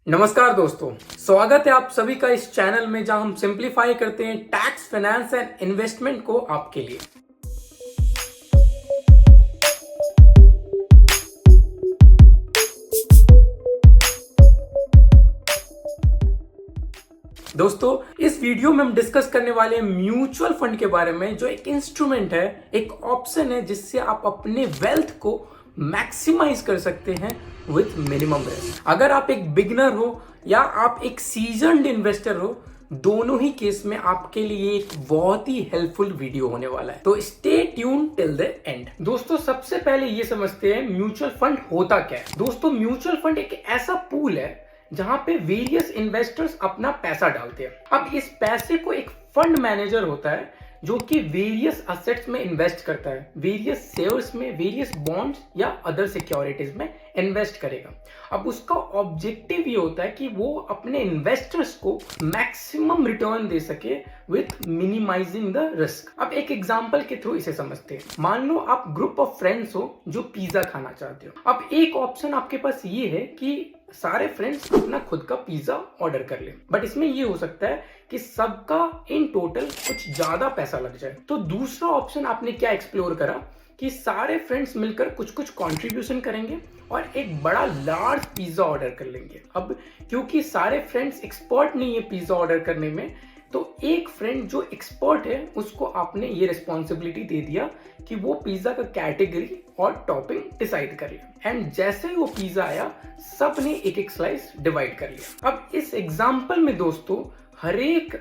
नमस्कार दोस्तों, स्वागत है आप सभी का इस चैनल में जहां हम सिंप्लीफाई करते हैं टैक्स, फाइनेंस एंड इन्वेस्टमेंट को आपके लिए। दोस्तों, इस वीडियो में हम डिस्कस करने वाले हैं म्यूचुअल फंड के बारे में, जो एक इंस्ट्रूमेंट है, एक ऑप्शन है जिससे आप अपने वेल्थ को मैक्सिमाइज कर सकते हैं विथ मिनिमम रिस्क। अगर आप एक बिगिनर हो या आप एक सीजन्ड इन्वेस्टर हो, दोनों ही केस में आपके लिए एक बहुत ही हेल्पफुल वीडियो होने वाला है, तो stay tune till the end. दोस्तों, सबसे पहले ये समझते हैं म्यूचुअल फंड होता क्या है। दोस्तों, म्यूचुअल फंड एक ऐसा पूल है जहां पे वेरियस इन्वेस्टर्स अपना पैसा डालते हैं। अब इस पैसे को एक फंड मैनेजर होता है जो कि वेरियस असेट्स में इन्वेस्ट करता है, वेरियस शेयर्स में, वेरियस बॉन्ड्स या अदर सिक्योरिटीज में इन्वेस्ट करेगा। अब उसका ऑब्जेक्टिव ये होता है कि वो अपने इन्वेस्टर्स को मैक्सिमम रिटर्न दे सके विथ मिनिमाइजिंग द रिस्क। अब एक एग्जांपल के थ्रू इसे समझते हैं। मान लो आप ग्रुप ऑफ फ्रेंड्स हो जो पिज्जा खाना चाहते हो। अब एक ऑप्शन आपके पास ये है कि सारे फ्रेंड्स अपना खुद का पिज्जा ऑर्डर कर ले, बट इसमें ये हो सकता है कि सबका इन टोटल कुछ ज्यादा पैसा लग जाए। तो दूसरा ऑप्शन आपने क्या एक्सप्लोर करा कि सारे फ्रेंड्स मिलकर कुछ कुछ कंट्रीब्यूशन करेंगे और एक बड़ा लार्ज पिज्जा ऑर्डर कर लेंगे। अब क्योंकि सारे फ्रेंड्स एक्सपर्ट नहीं है पिज्जा ऑर्डर करने में, तो एक फ्रेंड जो एक्सपर्ट है उसको आपने ये रिस्पॉन्सिबिलिटी दे दिया कि वो पिज्जा का कैटेगरी और टॉपिंग डिसाइड कर लिया। एंड जैसे ही वो पिज्जा आया, सब ने एक एक स्लाइस डिवाइड कर लिया। अब इस एग्जांपल में दोस्तों, हर एक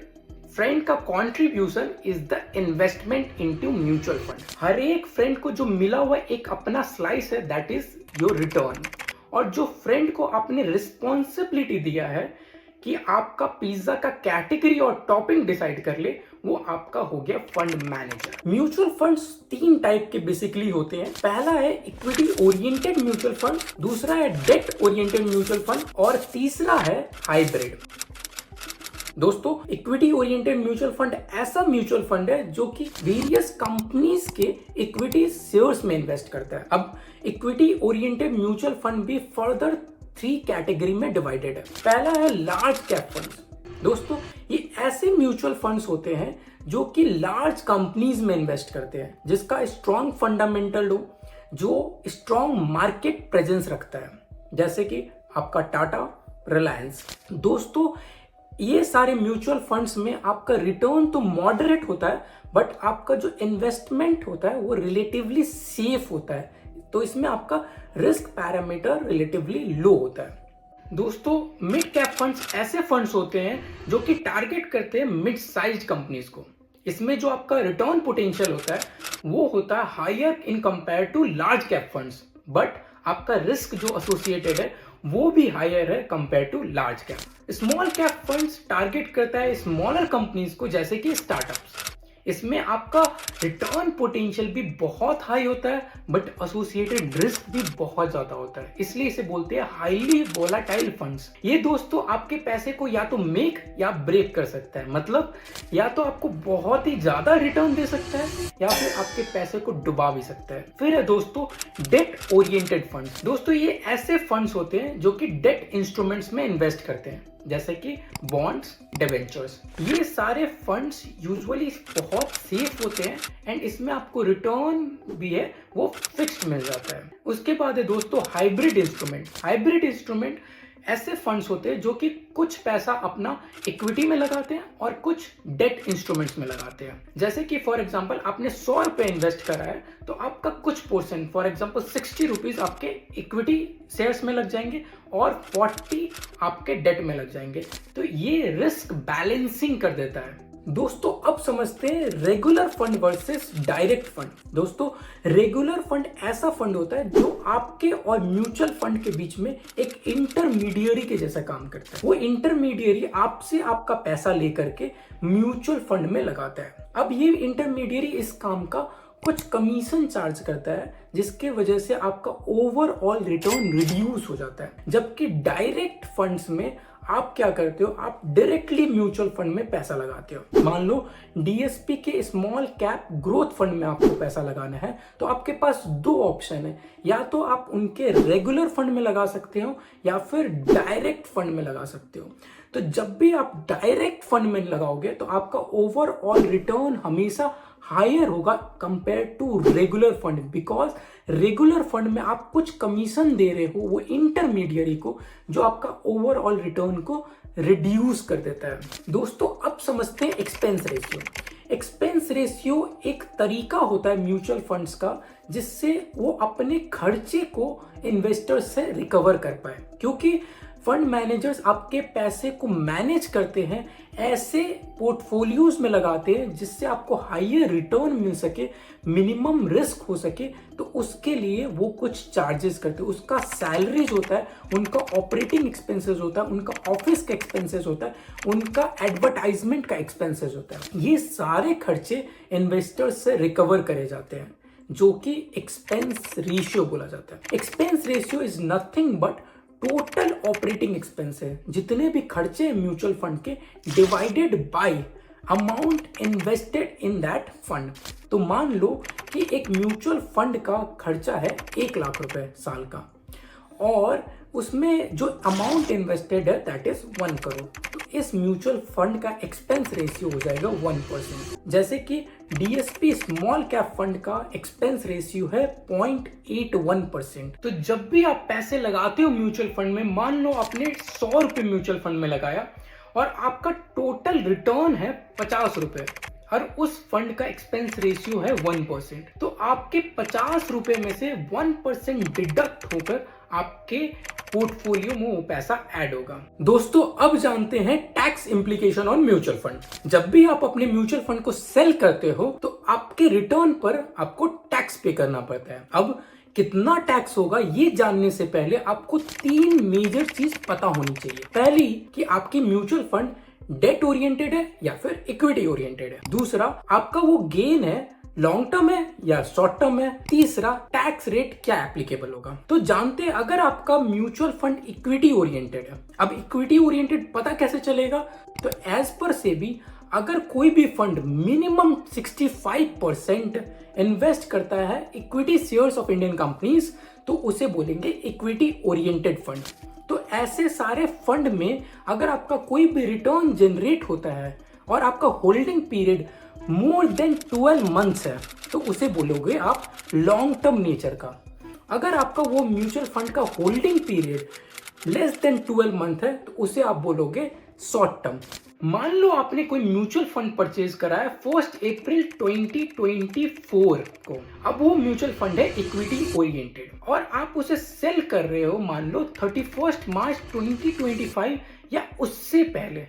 फ्रेंड का contribution is the investment into mutual fund. हर एक फ्रेंड को जो मिला हुआ एक अपना स्लाइस है, दैट इज योर रिटर्न। और जो फ्रेंड को आपने रिस्पॉन्सिबिलिटी दिया है कि आपका पिज्जा का कैटेगरी और टॉपिंग डिसाइड कर ले, वो आपका हो गया फंड मैनेजर। म्यूचुअल फंड्स तीन टाइप के बेसिकली होते हैं। पहला है इक्विटी ओरिएंटेड म्यूचुअल फंड, दूसरा है डेट ओरिएंटेड म्यूचुअल फंड और तीसरा है हाइब्रिड। दोस्तों, इक्विटी ओरिएंटेड म्यूचुअल फंड ऐसा म्यूचुअल फंड है जो कि वेरियस कंपनीज के इक्विटी शेयर्स में इन्वेस्ट करता है। अब इक्विटी ओरिएंटेड म्यूचुअल फंड भी फर्दर 3 कैटेगरी में डिवाइडेड है। पहला है लार्ज कैप फंड्स। दोस्तों, ये ऐसे म्यूचुअल फंड्स होते हैं जो कि लार्ज कंपनीज में इन्वेस्ट करते हैं, जिसका स्ट्रॉन्ग फंडामेंटल हो, जो स्ट्रॉन्ग मार्केट प्रेजेंस रखता है, जैसे कि आपका टाटा, रिलायंस। दोस्तों, ये सारे म्यूचुअल फंड्स में आपका रिटर्न तो मॉडरेट होता है, बट आपका जो इन्वेस्टमेंट होता है वो रिलेटिवली सेफ होता है। तो इसमें आपका रिस्क पैरामीटर रिलेटिवली लो होता है। दोस्तों, मिड कैप फंड्स ऐसे फंड्स होते हैं जो कि टारगेट करते हैं मिड साइज कंपनीज को। इसमें जो आपका रिटर्न पोटेंशियल होता है वो होता है higher in compare to large cap funds, but आपका रिस्क जो एसोसिएटेड है वो भी हायर है compare to large cap. Small cap funds target करता है स्मॉलर कंपनीज को, जैसे कि स्टार्टअप्स। इसमें आपका रिटर्न पोटेंशियल भी बहुत हाई होता है, बट एसोसिएटेड रिस्क भी बहुत ज्यादा होता है, इसलिए इसे बोलते हैं हाईली वोलाटाइल फंड्स। ये दोस्तों आपके पैसे को या तो मेक या ब्रेक कर सकता है, मतलब या तो आपको बहुत ही ज्यादा रिटर्न दे सकता है या फिर आपके पैसे को डुबा भी सकता है। फिर है दोस्तों डेट ओरिएंटेड फंड्स। दोस्तों, ये ऐसे फंड्स होते हैं जो कि डेट इंस्ट्रूमेंट्स में इन्वेस्ट करते हैं, जैसे कि बॉन्ड्स, डिबेंचर्स। ये सारे फंड्स यूजुअली बहुत सेफ होते हैं एंड इसमें आपको रिटर्न भी है वो फिक्स्ड मिल जाता है। उसके बाद है दोस्तों हाइब्रिड इंस्ट्रूमेंट। हाइब्रिड इंस्ट्रूमेंट ऐसे फंड्स होते हैं जो कि कुछ पैसा अपना इक्विटी में लगाते हैं और कुछ डेट इंस्ट्रूमेंट्स में लगाते हैं। जैसे कि फॉर एग्जांपल आपने 100 रुपए इन्वेस्ट करा है, तो आपका कुछ पोर्शन, फॉर एग्जांपल 60 रुपीज आपके इक्विटी शेयर्स में लग जाएंगे और 40 आपके डेट में लग जाएंगे। तो ये रिस्क बैलेंसिंग कर देता है। दोस्तों, अब समझते हैं regular fund versus direct fund. दोस्तों, रेगुलर फंड ऐसा फंड होता है जो आपके और म्यूचुअल फंड के बीच में एक इंटरमीडियरी के जैसा काम करता है। वो इंटरमीडियरी आपसे आपका पैसा लेकर के म्यूचुअल फंड में लगाता है। अब ये इंटरमीडियरी इस काम का कुछ कमीशन चार्ज करता है, जिसके वजह से आपका ओवरऑल रिटर्न रिड्यूस हो जाता है। जबकि डायरेक्ट फंड्स में आप क्या करते हो, आप डायरेक्टली म्यूचुअल फंड में पैसा लगाते हो। मान लो डीएसपी के स्मॉल कैप ग्रोथ फंड में आपको पैसा लगाना है, तो आपके पास दो ऑप्शन है, या तो आप उनके रेगुलर फंड में लगा सकते हो या फिर डायरेक्ट फंड में लगा सकते हो। तो जब भी आप डायरेक्ट फंड में लगाओगे तो आपका ओवरऑल रिटर्न हमेशा हायर होगा compare to regular fund, because regular fund में आप कुछ कमीशन दे रहे हो वो इंटरमीडियरी को, जो आपका ओवरऑल रिटर्न को रिड्यूस कर देता है। दोस्तों अब समझते हैं एक्सपेंस रेशियो। एक्सपेंस रेशियो एक तरीका होता है म्यूचुअल फंड्स का जिससे वो अपने खर्चे को इन्वेस्टर्स से रिकवर कर पाए, क्योंकि फंड मैनेजर्स आपके पैसे को मैनेज करते हैं, ऐसे पोर्टफोलियोज में लगाते हैं जिससे आपको हायर रिटर्न मिल सके, मिनिमम रिस्क हो सके। तो उसके लिए वो कुछ चार्जेस करते हैं, उसका सैलरीज होता है, उनका ऑपरेटिंग एक्सपेंसेस होता है, उनका ऑफिस का एक्सपेंसेस होता है, उनका एडवर्टाइजमेंट का एक्सपेंसेस होता है। ये सारे खर्चे इन्वेस्टर्स से रिकवर करे जाते हैं, जो कि एक्सपेंस रेशियो बोला जाता है। Expense ratio is nothing but total operating expense है, जितने भी खर्चे म्यूचुअल फंड के divided by amount invested in that fund. तो मान लो कि एक म्यूचुअल फंड का खर्चा है 1 लाख रुपए साल का, और उसमें जो अमाउंट इन्वेस्टेड है दैट इज 1 करोड़। तो इस म्यूचुअल फंड का एक्सपेंस रेशियो हो जाएगा 1%। जैसे कि डीएसपी स्मॉल कैप फंड का एक्सपेंस रेशियो है 0.81%। तो जब भी आप पैसे लगाते हो म्यूचुअल फंड में, मान लो आपने 100 रुपए म्यूचुअल फंड में लगाया और आपका टोटल रिटर्न है 50 रुपए, और उस फंड का एक्सपेंस रेशियो है 1%, तो आपके 50 रुपए में से 1% डिडक्ट होकर आपके पोर्टफोलियो में वो पैसा ऐड होगा। दोस्तों अब जानते हैं tax implication on mutual fund. जब भी आप अपने म्यूचुअल फंड को सेल करते हो तो आपके रिटर्न पर आपको टैक्स पे करना पड़ता है। अब कितना टैक्स होगा ये जानने से पहले आपको 3 मेजर चीज पता होनी चाहिए। पहली कि आपकी म्यूचुअल फंड डेट ओरिएंटेड है या फिर इक्विटी ओरिएंटेड है। दूसरा, आपका वो गेन है लॉन्ग टर्म है या शॉर्ट टर्म है। तीसरा, टैक्स रेट क्या एप्लीकेबल होगा। तो जानते हैं अगर आपका म्यूचुअल फंड इक्विटी ओरिएंटेड है। अब इक्विटी ओरिएंटेड पता कैसे चलेगा, तो एज पर सेबी अगर कोई भी फंड मिनिमम 65% इन्वेस्ट करता है equity shares of Indian companies, तो उसे बोलेंगे इक्विटी ओरिएंटेड फंड। तो ऐसे सारे फंड में अगर आपका कोई भी रिटर्न जनरेट होता है और आपका holding period more than 12 months है, तो उसे बोलोगे आप लॉन्ग टर्म नेचर का। अगर आपका वो म्यूचुअल फंड का holding period less than 12 month है, तो उसे आप बोलोगे शॉर्ट टर्म। मान लो आपने कोई म्यूचुअल फंड परचेज करा है 1 अप्रैल 2024 को। अब वो म्यूचुअल फंड है इक्विटी ओरिएंटेड और आप उसे सेल कर रहे हो मान लो 31 मार्च 2025 या उससे पहले,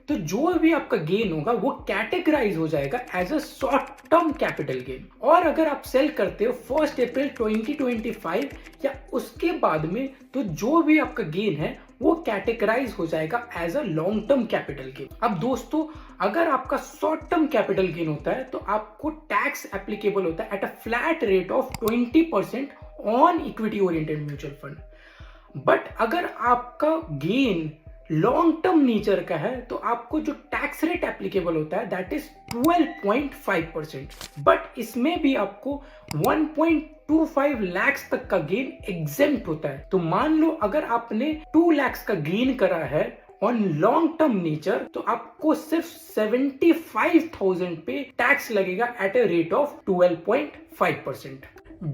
तो जो भी आपका गेन होगा वो कैटेगराइज हो जाएगा as a short term capital gain. और अगर आप सेल करते हो 1 अप्रैल 2025 या उसके बाद में, तो जो भी आपका गेन है वो कैटेगराइज हो जाएगा as a long term capital gain. अब दोस्तों अगर आपका शॉर्ट टर्म कैपिटल गेन होता है तो आपको टैक्स एप्लीकेबल होता है at a flat rate of 20% on equity oriented mutual fund. But अगर आपका गेन लॉन्ग टर्म नेचर का है तो आपको जो टैक्स रेट एप्लीकेबल होता है दैट इज 12.5%। बट इसमें भी आपको 1.25 लाख तक का गेन एग्जेम्प्ट होता है। तो मान लो अगर आपने 2 लाख का गेन करा है ऑन लॉन्ग टर्म नेचर, तो आपको सिर्फ 75,000 पे टैक्स लगेगा at a rate of 12.5%।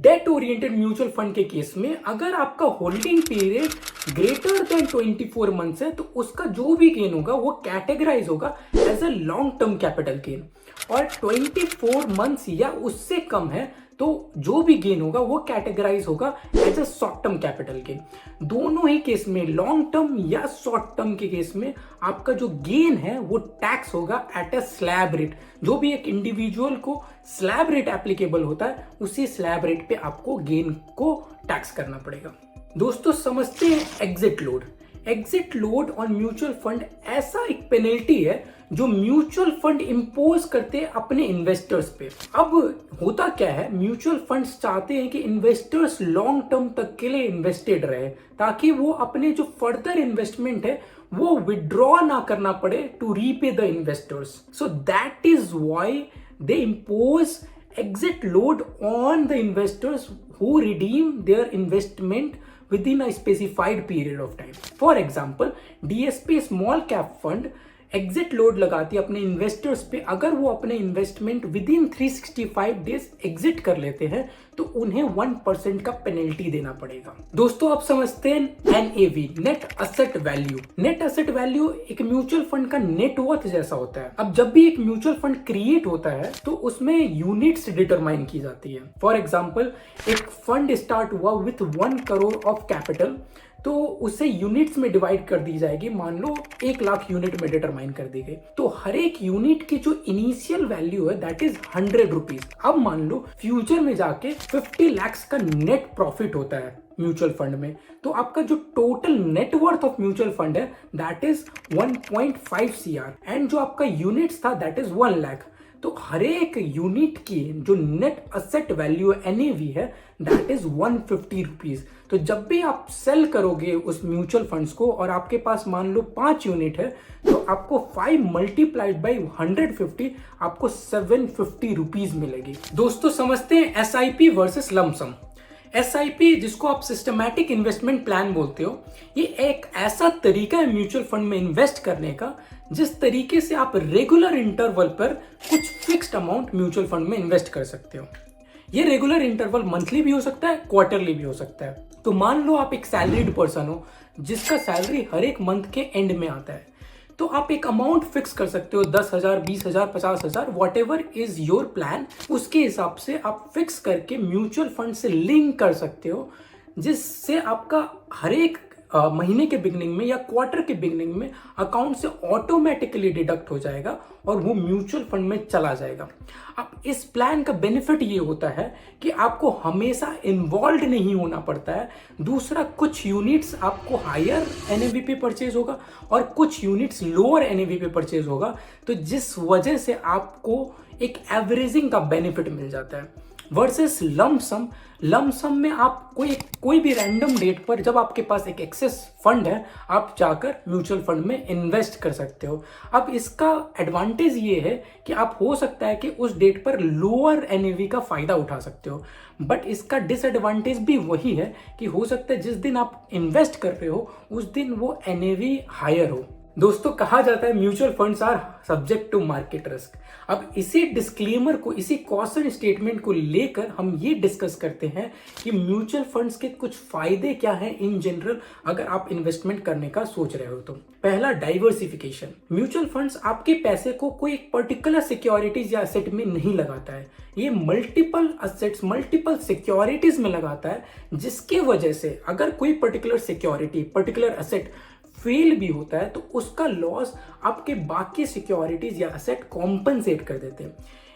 Date oriented mutual fund के केस में अगर आपका holding period greater than 24 months है, तो उसका जो भी गेन होगा वो कैटेगराइज होगा as a long term capital gain. और 24 मंथ्स या उससे कम है तो जो भी गेन होगा वो कैटेगराइज होगा as a short term capital gain. दोनों ही केस में, लॉन्ग टर्म या शॉर्ट टर्म के केस में, आपका जो गेन है वो टैक्स होगा एट अ स्लैब रेट। जो भी एक इंडिविजुअल को स्लैब रेट एप्लीकेबल होता है उसी स्लैब रेट पे आपको गेन को टैक्स करना पड़ेगा। दोस्तों समझते हैं exit load. Exit load on mutual fund ऐसा एक पेनल्टी है जो म्यूचुअल फंड इंपोज करते हैं अपने इन्वेस्टर्स पे। अब होता क्या है, म्यूचुअल फंड्स चाहते हैं कि इन्वेस्टर्स लॉन्ग टर्म तक के लिए इन्वेस्टेड रहे, ताकि वो अपने जो फर्दर इन्वेस्टमेंट है वो विड्रॉ ना करना पड़े to repay the investors. So that is why they impose exit load on the investors who redeem their investment within a specified period of time. For example, DSP small cap fund exit load लगाती है अपने investors पे। अगर वो अपने investment with in 365 days exit कर लेते हैं तो उन्हें 1% का पेनल्टी देना पड़ेगा। दोस्तों अब समझते हैं NAV, net asset value. Net asset value एक म्यूचुअल फंड का नेटवर्थ जैसा होता है। अब जब भी एक म्यूचुअल फंड क्रिएट होता है तो उसमें यूनिट्स डिटरमाइन की जाती है। फॉर एग्जाम्पल, एक फंड स्टार्ट हुआ विथ 1 करोड़ ऑफ कैपिटल, तो उसे यूनिट्स में डिवाइड कर दी जाएगी। मान लो 1 लाख यूनिट में डिटरमाइन कर दी गई, तो हर एक यूनिट की जो इनिशियल वैल्यू है दैट इज 100 रुपीज। अब मान लो फ्यूचर में जाके 50 लाख का नेट प्रॉफिट होता है म्यूचुअल फंड में, तो आपका जो total net worth of mutual fund है दैट इज 1.5 CR एंड जो आपका यूनिट्स था दैट इज 1 लाख। तो हर एक यूनिट की जो नेट असेट वैल्यू NAV है दैट इज 150 रुपीज। तो जब भी आप सेल करोगे उस म्यूचुअल फंड्स को और आपके पास मान लो 5 यूनिट है, तो आपको 5 मल्टीप्लाइड बाई 150 आपको 750 रुपीज मिलेगी। दोस्तों समझते हैं SIP वर्सेस लमसम। SIP, जिसको आप सिस्टमैटिक इन्वेस्टमेंट प्लान बोलते हो, ये एक ऐसा तरीका है म्यूचुअल फंड में इन्वेस्ट करने का जिस तरीके से आप रेगुलर इंटरवल पर कुछ फिक्स्ड अमाउंट म्यूचुअल फंड में इन्वेस्ट कर सकते हो। ये रेगुलर इंटरवल मंथली भी हो सकता है, क्वार्टरली भी हो सकता है। तो मान लो आप एक सैलरीड पर्सन हो जिसका सैलरी हर एक मंथ के एंड में आता है, तो आप एक अमाउंट फिक्स कर सकते हो 10,000, 20,000, 50,000, what ever is your plan. उसके हिसाब से आप फिक्स करके म्यूचुअल फंड से लिंक कर सकते हो, जिससे आपका हर एक महीने के बिगनिंग में या क्वार्टर के बिगनिंग में अकाउंट से ऑटोमेटिकली डिडक्ट हो जाएगा और वो म्यूचुअल फंड में चला जाएगा। अब इस प्लान का बेनिफिट ये होता है कि आपको हमेशा इन्वॉल्व नहीं होना पड़ता है। दूसरा, कुछ यूनिट्स आपको हायर NAV पे परचेज होगा और कुछ यूनिट्स लोअर NAV पे परचेज होगा, तो जिस वजह से आपको एक एवरेजिंग का बेनिफिट मिल जाता है। वर्सेस लमसम, लमसम में आप कोई भी रैंडम डेट पर जब आपके पास एक एक्सेस फंड है, आप जाकर म्यूचुअल फंड में इन्वेस्ट कर सकते हो। अब इसका एडवांटेज ये है कि आप हो सकता है कि उस डेट पर लोअर NAV का फायदा उठा सकते हो, बट इसका डिसएडवांटेज भी वही है कि हो सकता है जिस दिन आप इन्वेस्ट कर रहे हो उस दिन वो NAV हायर हो। दोस्तों कहा जाता है mutual funds are subject to market risk. अब इसी डिस्क्लेमर को, इसी कॉशन स्टेटमेंट को लेकर हम ये डिस्कस करते हैं कि म्यूचुअल फंड्स के कुछ फायदे क्या हैं इन जनरल अगर आप इन्वेस्टमेंट करने का सोच रहे हो तो। पहला, डाइवर्सिफिकेशन। म्यूचुअल फंड्स आपके पैसे को कोई एक पर्टिकुलर सिक्योरिटीज या एसेट में नहीं लगाता है, ये मल्टीपल असेट्स, मल्टीपल सिक्योरिटीज में लगाता है, जिसके वजह से अगर कोई particular security, particular asset fail भी होता है तो उसका लॉस आपके बाकी सिक्योरिटीज या एसेट कॉम्पनसेट कर देते हैं।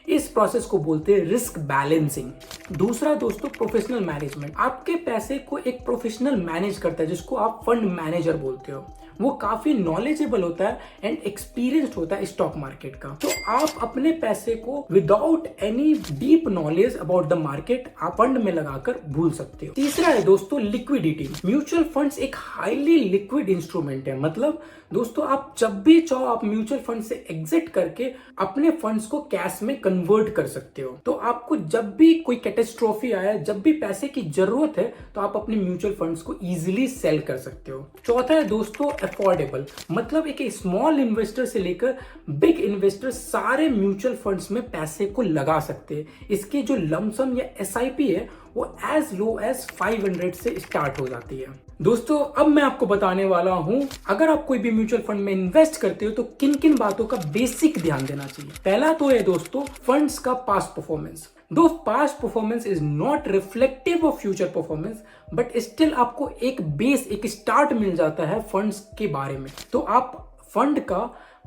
इस प्रोसेस को बोलते हैं रिस्क बैलेंसिंग। दूसरा दोस्तों, प्रोफेशनल मैनेजमेंट। आपके पैसे को एक प्रोफेशनल मैनेज करता है जिसको आप फंड मैनेजर बोलते हो। वो काफी नॉलेजेबल होता है एंड एक्सपीरियंस्ड होता है स्टॉक मार्केट का। तो आप अपने पैसे को without any deep knowledge about the market आप फंड में लगाकर भूल सकते हो। तीसरा है दोस्तों लिक्विडिटी। म्यूचुअल फंड्स एक हाईली लिक्विड इंस्ट्रूमेंट है। मतलब दोस्तों आप जब भी चाहो आप म्यूचुअल फंड से एग्जिट करके अपने फंड्स को कैश में कन्वर्ट कर सकते हो। तो आपको जब भी कोई कैटेस्ट्रॉफी आया, जब भी पैसे की जरूरत है, तो आप अपने म्यूचुअल फंड्स को इजीली सेल कर सकते हो। चौथा है दोस्तों अफोर्डेबल। मतलब एक स्मॉल इन्वेस्टर से लेकर बिग इन्वेस्टर सारे म्यूचुअल फंड्स में पैसे को लगा सकते हैं। इसकी जो लमसम या SIP है वो एज लो एज 500 से स्टार्ट हो जाती है। दोस्तों अब मैं आपको बताने वाला हूं अगर आप कोई भी म्यूचुअल फंड में इन्वेस्ट करते हो तो किन किन बातों का बेसिक ध्यान देना चाहिए। पहला तो है दोस्तों फंड्स का पास्ट परफॉर्मेंस। दो past performance is not reflective of future performance, but still आपको एक बेस, एक स्टार्ट मिल जाता है फंड्स के बारे में। तो आप फंड का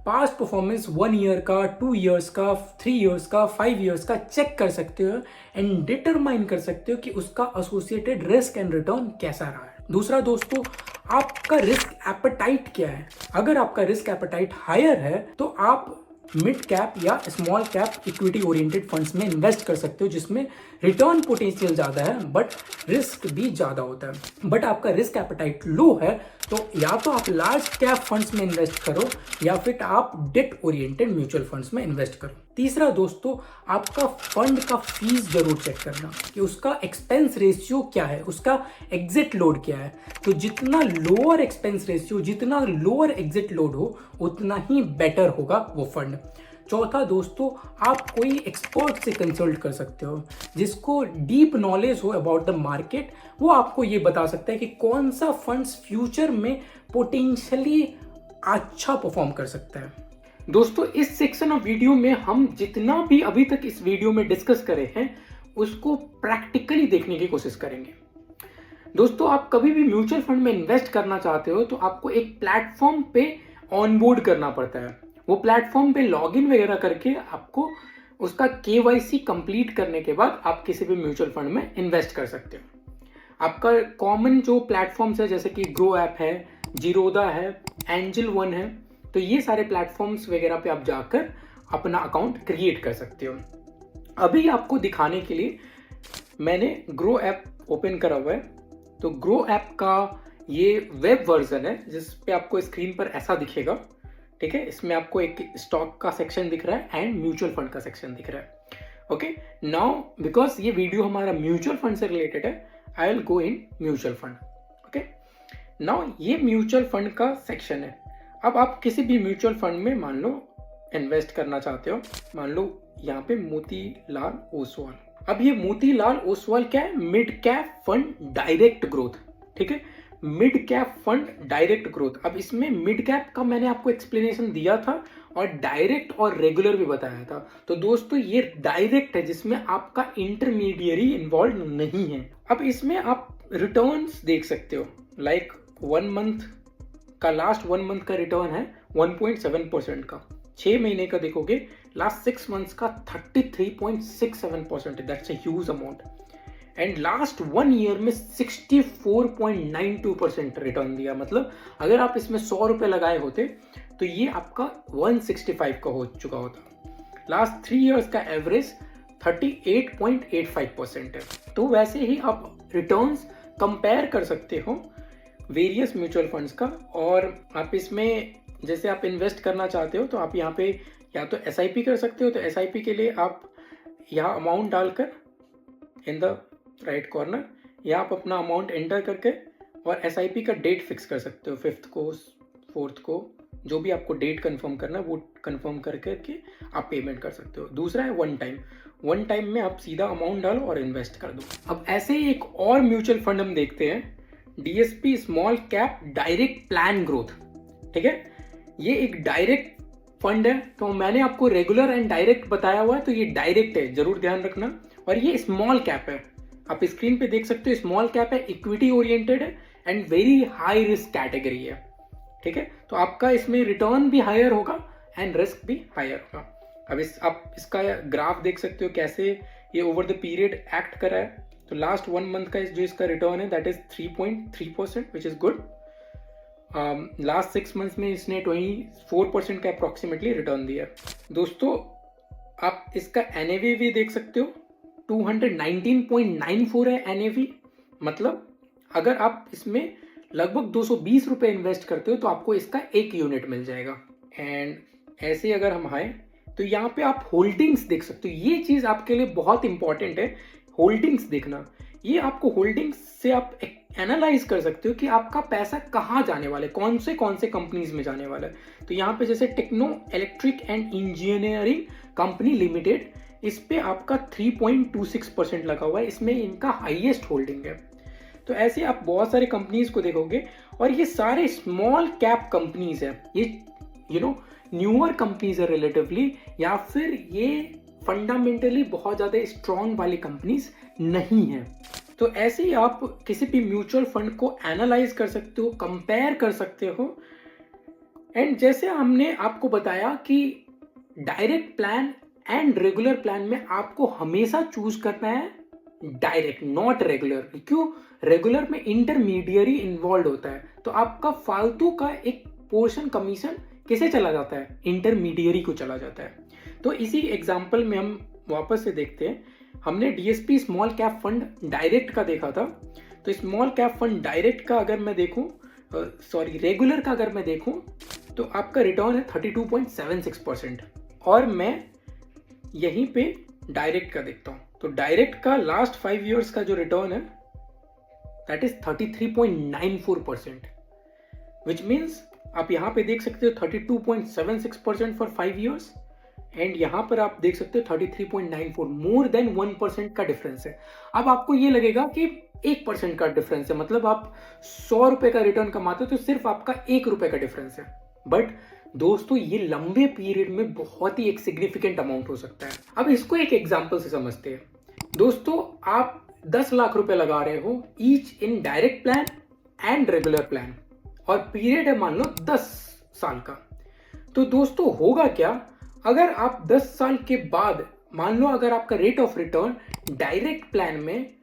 पास्ट परफॉर्मेंस 1 ईयर का, 2 ईयर्स का, 3 ईयर्स का, 5 ईयर्स का चेक कर सकते हो एंड डिटरमाइन कर सकते हो कि उसका एसोसिएटेड रिस्क एंड रिटर्न कैसा रहा है। दूसरा दोस्तों, आपका रिस्क एपेटाइट क्या है। अगर आपका रिस्क एपेटाइट हायर है तो आप मिड कैप या small cap equity oriented funds में इन्वेस्ट कर सकते हो, जिसमें रिटर्न पोटेंशियल ज़्यादा है बट रिस्क भी ज़्यादा होता है। बट आपका रिस्क एपेटाइट लो है तो या तो आप लार्ज कैप फंड्स में इन्वेस्ट करो या फिर आप डेट ओरिएंटेड म्यूचुअल फंड्स में इन्वेस्ट करो। तीसरा दोस्तों, आपका फंड का फीस जरूर चेक करना कि उसका एक्सपेंस रेशियो क्या है, उसका एग्जिट लोड क्या है। तो जितना लोअर एक्सपेंस रेशियो, जितना लोअर एग्जिट लोड हो, उतना ही बेटर होगा वो फंड। चौथा दोस्तों, आप कोई एक्सपर्ट से कंसल्ट कर सकते हो जिसको डीप नॉलेज हो अबाउट द मार्केट। वो आपको ये बता सकता है कि कौन सा फंड्स फ्यूचर में पोटेंशियली अच्छा परफॉर्म कर सकता है। दोस्तों, इस सेक्शन ऑफ वीडियो में हम जितना भी अभी तक इस वीडियो में डिस्कस करे हैं उसको प्रैक्टिकली देखने की कोशिश करेंगे। दोस्तों, आप कभी भी म्यूचुअल फंड में इन्वेस्ट करना चाहते हो तो आपको एक प्लेटफॉर्म पे ऑनबोर्ड करना पड़ता है। वो प्लेटफॉर्म पे लॉगिन वगैरह करके आपको उसका KYC कंप्लीट करने के बाद आप किसी भी म्यूचुअल फंड में इन्वेस्ट कर सकते हो। आपका कॉमन जो प्लेटफॉर्म्स है जैसे कि ग्रो ऐप है, जीरोदा है, एंजल वन है, तो ये सारे प्लेटफॉर्म्स वगैरह पे आप जाकर अपना अकाउंट क्रिएट कर सकते हो। अभी आपको दिखाने के लिए मैंने ग्रो ऐप ओपन करा हुआ है। तो ग्रो ऐप का ये वेब वर्जन है जिस पे आपको स्क्रीन पर ऐसा दिखेगा, ठीक है। इसमें आपको एक स्टॉक का सेक्शन दिख रहा है एंड म्यूचुअल फंड का सेक्शन दिख रहा है। ओके, नाउ बिकॉज ये वीडियो हमारा म्यूचुअल फंड से रिलेटेड है, I will go in mutual fund. Okay, now ये म्यूचुअल फंड का सेक्शन है। अब आप किसी भी म्यूचुअल फंड में मान लो इन्वेस्ट करना चाहते हो, मान लो यहाँ पे मोतीलाल ओसवाल। अब ये मोतीलाल ओसवाल क्या है? Mid cap fund direct growth, ठीक है, mid cap fund direct growth. अब इसमें मिड कैप का मैंने आपको एक्सप्लेनेशन दिया था और डायरेक्ट और रेगुलर भी बताया था। तो दोस्तों, ये डायरेक्ट है जिसमें आपका इंटरमीडियरी इन्वॉल्व नहीं है। अब इसमें आप रिटर्न्स देख सकते हो, लाइक 1 मंथ का, लास्ट 1 मंथ का रिटर्न है 1.7% का। 6 महीने का देखोगे, लास्ट 6 मंथ्स का 33.67%, that's a huge amount. And last 1 year में 64.92% रिटर्न दिया। मतलब अगर आप इसमें 100 रुपए लगाए होते तो ये आपका 165 का हो चुका होता। लास्ट 3 ईयर्स का एवरेज 38.85% है। तो वैसे ही आप रिटर्न्स कंपेयर कर सकते हो वेरियस म्यूचुअल फंड्स का। और आप इसमें जैसे आप इन्वेस्ट करना चाहते हो तो आप यहाँ पे या तो SIP कर सकते हो। तो SIP के लिए आप यहाँ अमाउंट डालकर इन द राइट कॉर्नर यहाँ आप अपना अमाउंट एंटर करके और SIP का डेट फिक्स कर सकते हो, 5th को, 4th को, जो भी आपको डेट कंफर्म करना है वो कंफर्म करके आप पेमेंट कर सकते हो। दूसरा है वन टाइम में आप सीधा अमाउंट डालो और इन्वेस्ट कर दो। अब ऐसे ही एक और म्यूचुअल फंड हम देखते हैं, DSP small cap direct plan growth, ठीक है। ये एक डायरेक्ट फंड है। तो मैंने आपको रेगुलर एंड डायरेक्ट बताया हुआ है, तो ये डायरेक्ट है, जरूर ध्यान रखना। और ये स्मॉल कैप है, आप स्क्रीन पे देख सकते हो, स्मॉल कैप है, इक्विटी ओरिएंटेड है and very high risk category है, ठीक है। तो आपका इसमें रिटर्न भी हायर होगा एंड रिस्क भी हायर होगा। अब आप इसका ग्राफ देख सकते हो कैसे ये ओवर द पीरियड एक्ट कर रहा है। तो लास्ट 1 मंथ का जो इसका रिटर्न है that is 3.3%, which is good. Last 6 months में इसने 24% का अप्रॉक्सीमेटली रिटर्न दिया। दोस्तों, आप इसका NAV भी देख सकते हो, 219.94 है NAV। मतलब अगर आप इसमें लगभग 220 रुपए इन्वेस्ट करते हो तो आपको इसका 1 यूनिट मिल जाएगा। एंड ऐसे अगर हम आए तो यहाँ पे आप होल्डिंग्स देख सकते हो। ये चीज आपके लिए बहुत इंपॉर्टेंट है, होल्डिंग्स देखना। ये आपको होल्डिंग्स से आप एनालाइज कर सकते हो कि आपका पैसा कहाँ जाने वाला है, कौन से कंपनीज में जाने वाला है। तो यहाँ पे जैसे techno electric and engineering company limited, इस पे आपका 3.26% लगा हुआ है, इसमें इनका हाईएस्ट होल्डिंग है। तो ऐसे आप बहुत सारे कंपनीज को देखोगे और ये सारे स्मॉल कैप कंपनीज है, ये न्यूअर कंपनीज है रिलेटिवली, या फिर ये फंडामेंटली बहुत ज़्यादा स्ट्रॉन्ग वाली कंपनीज नहीं है। तो ऐसे ही आप किसी भी म्यूचुअल फंड को एनालाइज कर सकते हो, कंपेयर कर सकते हो। एंड जैसे हमने आपको बताया कि direct plan and regular plan में आपको हमेशा चूज करना है डायरेक्ट, नॉट रेगुलर। क्यों? रेगुलर में इंटरमीडियरी इन्वॉल्व होता है, तो आपका फालतू का एक पोर्शन कमीशन किसे चला जाता है? इंटरमीडियरी को चला जाता है। तो इसी एग्जाम्पल में हम वापस से देखते हैं। हमने DSP small cap fund direct का देखा था। तो स्मॉल कैप फंड डायरेक्ट का अगर मैं देखूं, रेगुलर का अगर मैं देखूं, तो आपका रिटर्न है 32.76%। और मैं यहीं पे डायरेक्ट का देखता हूं, तो डायरेक्ट का लास्ट 5 ईयर्स का जो रिटर्न है दैट इज 33.94%, विच मीन्स आप यहां पे देख सकते हो 32.76% फॉर 5 ईयर्स, एंड यहां पर आप देख सकते हो 33.94, मोर देन 1% का डिफरेंस है। अब आपको ये लगेगा कि 1% का डिफरेंस है, मतलब आप 100 रुपए का रिटर्न कमाते हो तो सिर्फ आपका 1 रुपए का डिफरेंस है। बट दोस्तों ये लंबे पीरियड में बहुत ही एक सिग्निफिकेंट अमाउंट हो सकता है। अब इसको एक एग्जांपल से समझते हैं। दोस्तों आप 10 लाख रुपए लगा रहे हो each in direct plan and regular plan, और पीरियड है मान लो 10 साल का। तो दोस्तों होगा क्या, अगर आप 10 साल के बाद मान लो अगर आपका rate of return direct plan में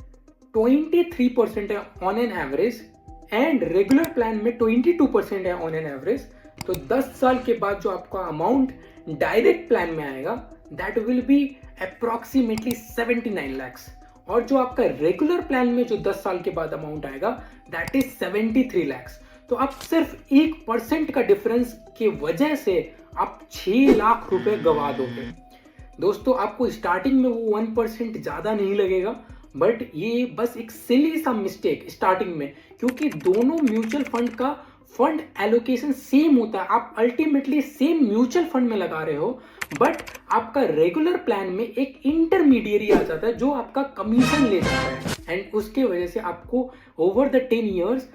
23% है on an average and regular plan में 22% है ऑन एन एवरेज, तो 10 साल के बाद जो आपका अमाउंट डायरेक्ट प्लान में आएगा that will be approximately 79 lakhs, और जो आपका रेगुलर प्लान में जो 10 साल के बाद अमाउंट आएगा दैट इज 73 lakhs। तो आप सिर्फ 1% का डिफरेंस की वजह से आप 6 लाख रुपए गवा दोगे। दोस्तों आपको स्टार्टिंग में वो 1% ज्यादा नहीं लगेगा, बट ये बस एक सिली सा मिस्टेक स्टार्टिंग में, क्योंकि दोनों म्यूचुअल फंड का फंड एलोकेशन सेम होता है, आप अल्टीमेटली सेम म्यूचुअल फंड में लगा रहे हो, बट आपका रेगुलर प्लान में एक इंटरमीडियरी आ जाता है जो आपका कमीशन ले जाता है, एंड उसके वजह से आपको ओवर द 10 ईयर्स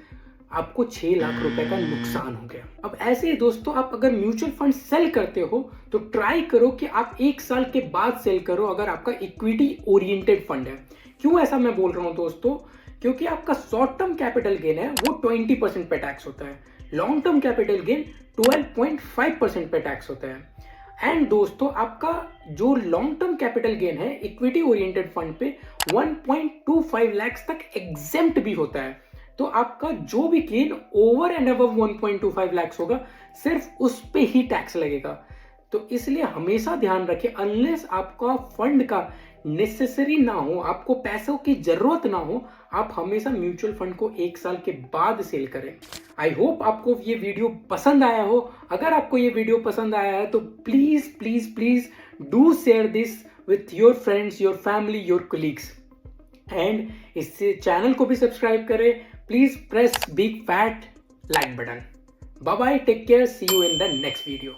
आपको 6 लाख रुपए का नुकसान हो गया। अब ऐसे ही दोस्तों आप अगर म्यूचुअल फंड सेल करते हो तो ट्राई करो कि आप 1 साल के बाद सेल करो अगर आपका इक्विटी ओरिएंटेड फंड है। क्यों ऐसा मैं बोल रहा हूं दोस्तों, क्योंकि आपका शॉर्ट टर्म कैपिटल गेन है वो 20% पे टैक्स होता है, लॉन्ग टर्म कैपिटल गेन 12.5% पे टैक्स होता है। एंड दोस्तों आपका जो लॉन्ग टर्म कैपिटल गेन है इक्विटी ओरिएंटेड फंड पे 1.25 लाख तक एग्जेम्प्ट भी होता है। तो आपका जो भी gain over and above 1.25 lakh होगा सिर्फ उस पे ही टैक्स लगेगा। तो इसलिए हमेशा ध्यान रखें, अनलेस आपका फंड का नेसेसरी ना हो, आपको पैसों की जरूरत ना हो, आप हमेशा म्यूचुअल फंड को 1 साल के बाद सेल करें। आई होप आपको ये वीडियो पसंद आया हो। अगर आपको ये वीडियो पसंद आया है तो please please please do share this with your friends, your family, your colleagues, and इस चैनल को भी सब्सक्राइब करें। Please press big fat like button. Bye bye, take care, see you in the next video.